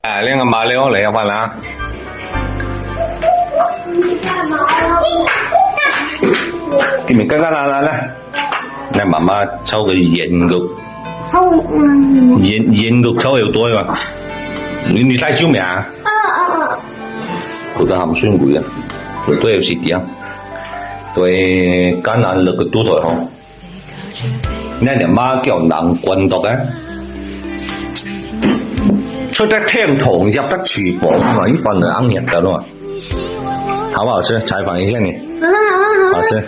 哎，两个马溜来要饭啦！给你来，来妈妈炒个盐肉，盐肉炒又多嘛？你帶小命啊？佢個鹹酸梅啊，佢都有時點，對肝癌率個都台好。那條媽叫能滾毒啊！出得廳堂入得廚房嘛，一份就啱入㗎啦嘛。好不好吃？採訪一下你。好吃。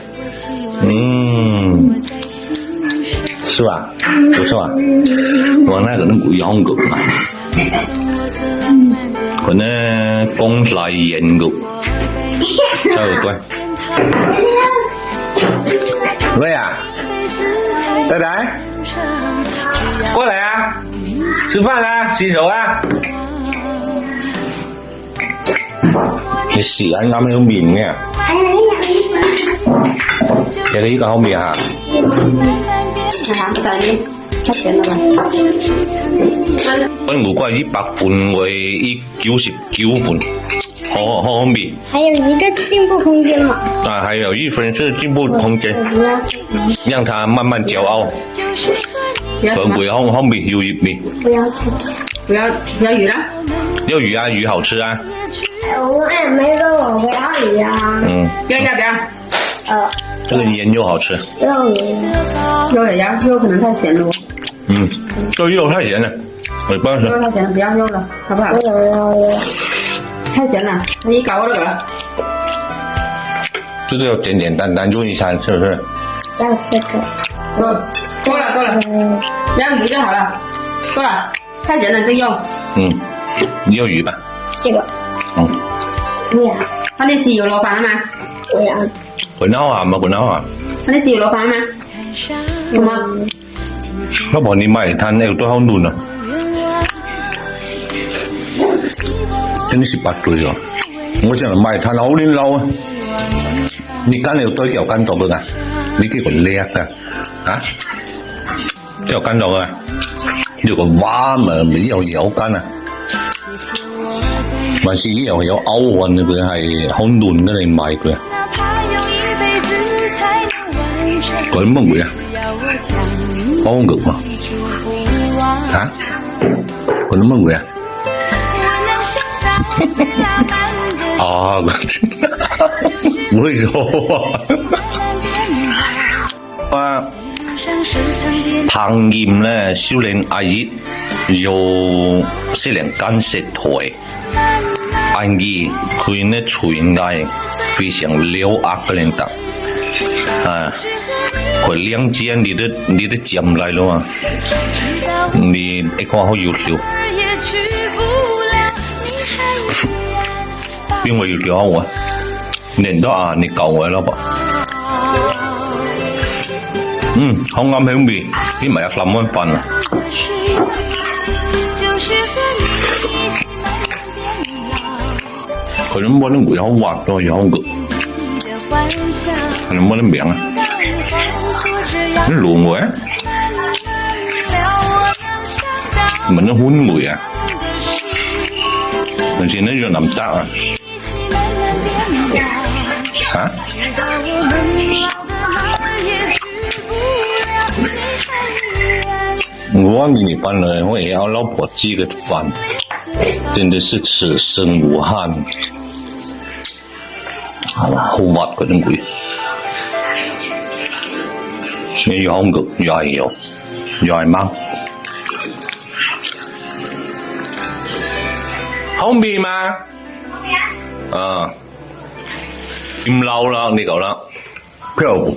是吧？不錯啊。我那個能夠養狗嘛。可能公來鹽肉，差不多。喂呀，呆呆，過來啊，吃飯啦，洗手啊。你洗啱啱有面嘅，其實呢個好面啊。我無怪100分為199分，好面。還有一個進步空間嘛？啊，還有1分是進步空間，讓他慢慢驕傲。不要好面，有面。不要魚啦。要魚啊，魚好吃啊。我也沒說我不要魚啊。要不要？這個鹽肉好吃。要魚。肉也要，肉可能太鹹了。這肉太鹹了，我不要吃。肉太鹹，不要肉了，好不好？有。太鹹了，你搞我這個。這個要簡簡單單就一餐，是不是？要4個。夠了。要魚就好了，夠了。太鹹了，再用。你要魚吧？這個。不要。你豉油落飯了嗎？不要。滾得好鹹嘛，滾得好鹹。你豉油落飯了嗎？什麼？老婆，你買它那個多好嫩啊！真是白對哦！我淨係買它老嫩老啊！你揀有多條揀到㗎？你幾個叻㗎？啊？條揀到㗎？呢個蛙嘛，沒有揀啊！還是有凹運嘅佢係好嫩嘅你買佢。嗰啲乜會啊？包肉啊？嚇？嗰啲乜會啊？啊！為什麼啊？烹飪咧，少年阿姨要適量間食台，阿姨佢呢廚藝非常了壓嘅領導，啊！佢兩件你的醬來了嘛？你一看好優秀，邊個優秀我？年到啊，你教我了吧？好啱香味，你咪有3碗飯啊！佢都冇得梅好滑咯，又好焗，佢都冇得名啊！你卤梅啊？唔係歡梅啊？而且呢就咁得啊？嚇？我給你搬了，我也要老婆寄個飯，真的是此生無憾。好滑嗰種鬼，又好焗，又係油，又係貓，好味嗎？啊，咁嬲啦，你講啦，漂亮。